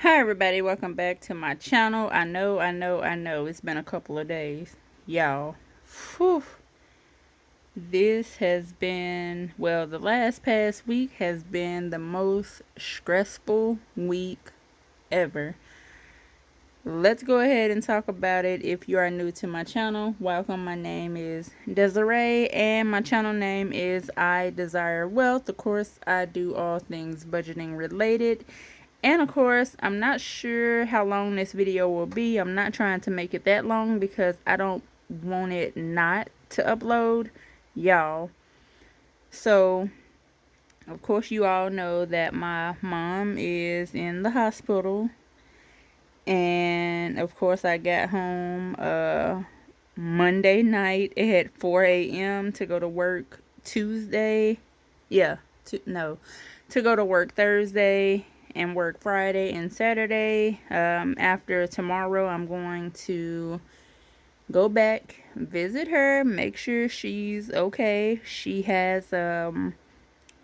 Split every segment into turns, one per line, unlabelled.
Hi everybody, welcome back to my channel. I know it's been a couple of days, y'all. Whew. This has been, well, the past week has been the most stressful week ever. Let's go ahead and talk about it. If you are new to my channel, welcome. My name is Desiree and my channel name is I Desire Wealth. Of course, I do all things budgeting related. And of course, I'm not sure how long this video will be. I'm not trying to make it that long because I don't want it not to upload, y'all. So, of course, you all know that my mom is in the hospital. And of course, I got home Monday night at 4 a.m. to go to work Tuesday. Yeah, to go to work Thursday and work Friday and Saturday. After tomorrow, I'm going to go back, visit her, make sure she's okay. She has,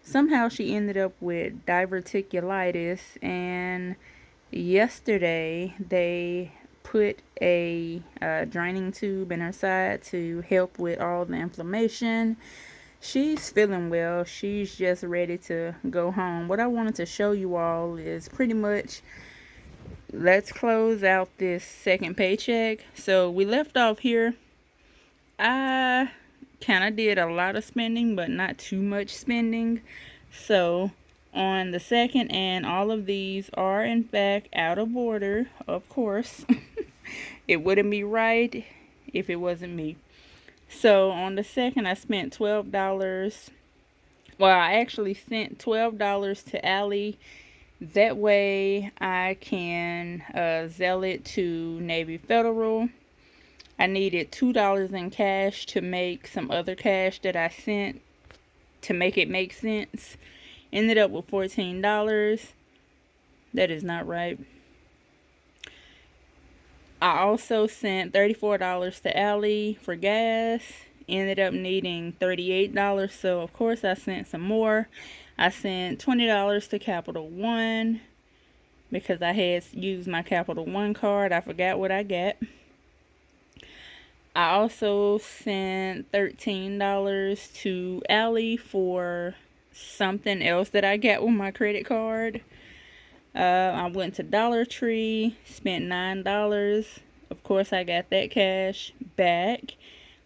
somehow she ended up with diverticulitis, and yesterday they put a draining tube in her side to help with all the inflammation. She's feeling well. She's just ready to go home. What I wanted to show you all is pretty much, let's close out this second paycheck. So we left off here. I kind of did a lot of spending, but not too much spending. So on the second, and all of these are in fact out of order, of course. It wouldn't be right if it wasn't me. So on the second, I spent $12. Well, I actually sent $12 to Allie. That way I can sell it to Navy Federal. I needed $2 in cash to make some other cash that I sent to make it make sense. Ended up with $14. That is not right. I also sent $34 to Allie for gas. Ended up needing $38, so of course I sent some more. I sent $20 to Capital One because I had used my Capital One card. I forgot what I got. I also sent $13 to Allie for something else that I got with my credit card. I went to Dollar Tree, spent $9. Of course, I got that cash back.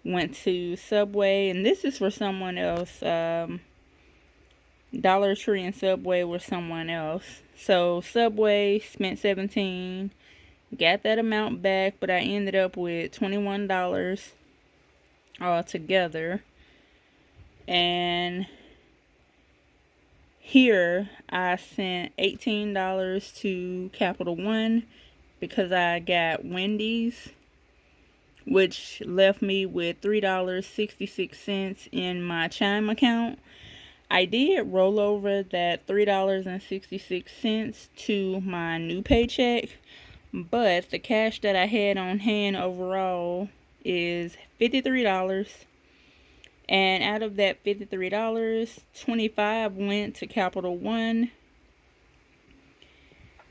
Went to Subway, and this is for someone else. Dollar Tree and Subway were someone else. So Subway spent $17. Got that amount back, but I ended up with $21 altogether. And here I sent $18 to Capital One because I got Wendy's, which left me with $3.66 in my Chime account. I did roll over that $3.66 to my new paycheck, but the cash that I had on hand overall is $53. And out of that $53, $25 went to Capital One.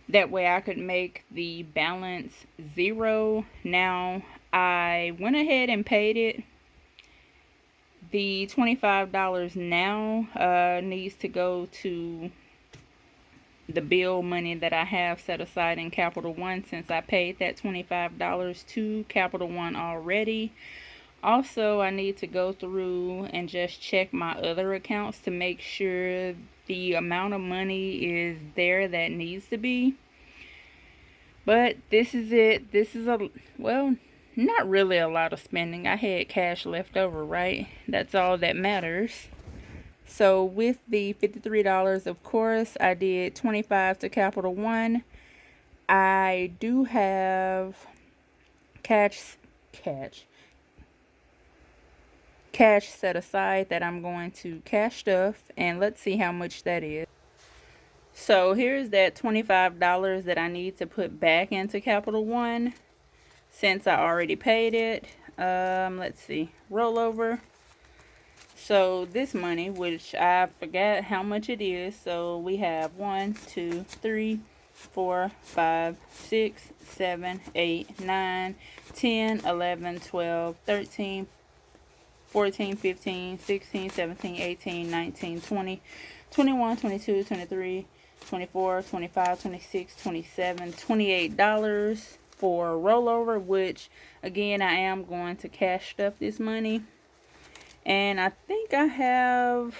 That way I could make the balance $0. Now, I went ahead and paid it. The $25 now needs to go to the bill money that I have set aside in Capital One, since I paid that $25 to Capital One already. Also, I need to go through and just check my other accounts to make sure the amount of money is there that needs to be. But this is it. This is well, not really a lot of spending. I had cash left over, right? That's all that matters. So with the $53, of course, I did $25 to Capital One. I do have cash set aside that I'm going to cash stuff, and let's see how much that is. So here's that $25 that I need to put back into Capital One since I already paid it. Let's see, rollover. So this money, which I forgot how much it is, so we have 1, 2, 3, 4, 5, 6, 7, 8, 9, 10, 11, 12, 13, 14, 15, 16, 17, 18, 19, 20, 21, 22, 23, 24, 25, 26, 27, $28 for rollover, which again I am going to cash stuff this money. And I think I have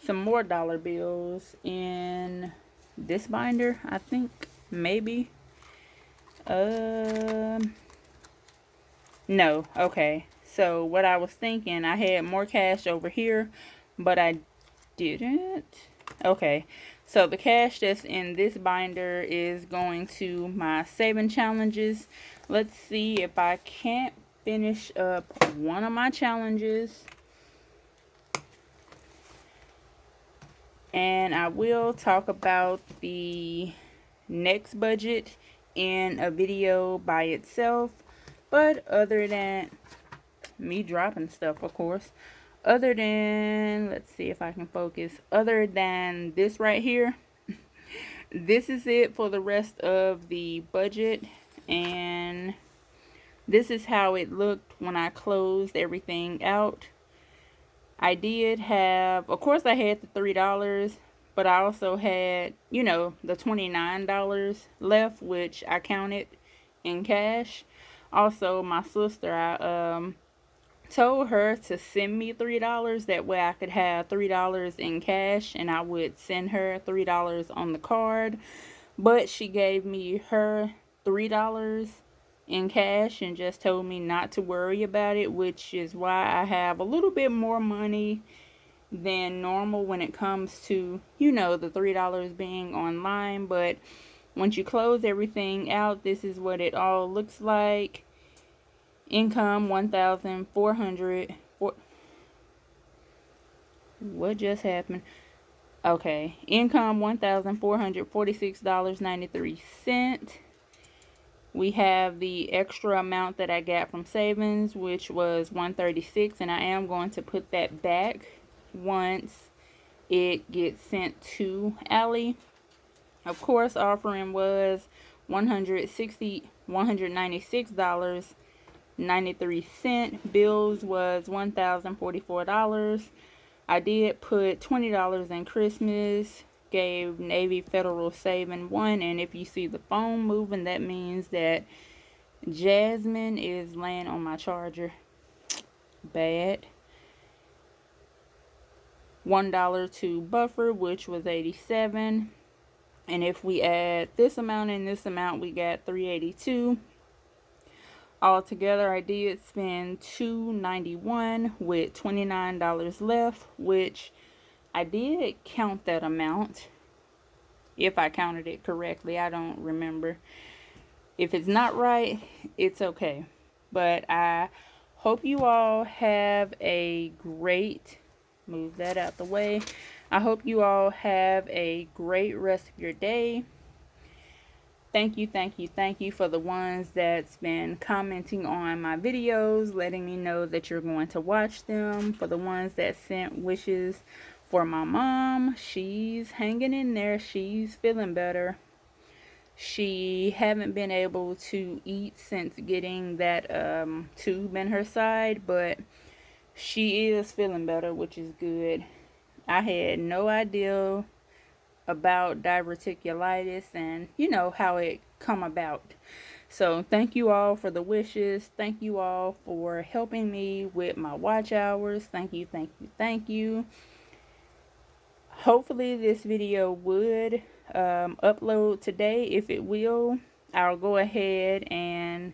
some more dollar bills in this binder. I think maybe no. Okay, so what I was thinking, I had more cash over here, but I didn't. Okay, so the cash that's in this binder is going to my saving challenges. Let's see if I can't finish up one of my challenges, and I will talk about the next budget in a video by itself. But other than me dropping stuff, of course, other than, let's see if I can focus, other than this right here, this is it for the rest of the budget. And this is how it looked when I closed everything out. I did have, of course I had the $3, but I also had, you know, the $29 left, which I counted in cash. Also, my sister, I told her to send me $3. That way I could have $3 in cash, and I would send her $3 on the card. But she gave me her $3 in cash and just told me not to worry about it, which is why I have a little bit more money than normal when it comes to, you know, the $3 being online. But once you close everything out, this is what it all looks like. Income $1,400. What just happened? Okay, income $1,446.93. We have the extra amount that I got from savings, which was $136, and I am going to put that back once it gets sent to Allie. Of course, offering was $196.93. Bills was $1,044. I did put $20 in Christmas. Gave Navy Federal Saving 1, and if you see the phone moving, that means that Jasmine is laying on my charger. Bad. $1 to Buffer, which was $87, and if we add this amount and this amount, we got $382. Altogether, I did spend $291 with $29 left, which I did count that amount. If I counted it correctly, I don't remember. If it's not right, it's okay. But I hope you all have a great, move that out the way. I hope you all have a great rest of your day. Thank you for the ones that's been commenting on my videos, letting me know that you're going to watch them. For the ones that sent wishes for my mom, she's hanging in there. She's feeling better. She haven't been able to eat since getting that tube in her side, but she is feeling better, which is good. I had no idea about diverticulitis and, you know, how it come about. So thank you all for the wishes. Thank you all for helping me with my watch hours. Thank you. Hopefully this video would upload today. If it will, I'll go ahead and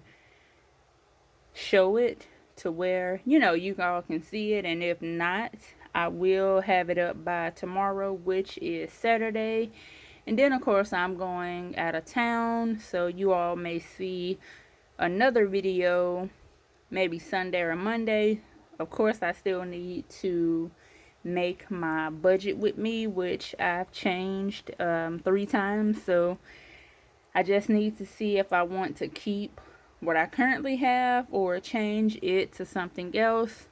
show it to where, you know, you all can see it. And if not, I will have it up by tomorrow, which is Saturday. And then, of course, I'm going out of town, so you all may see another video maybe Sunday or Monday. Of course, I still need to make my budget with me, which I've changed 3 times. So I just need to see if I want to keep what I currently have or change it to something else.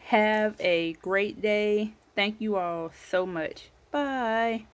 Have a great day. Thank you all so much. Bye.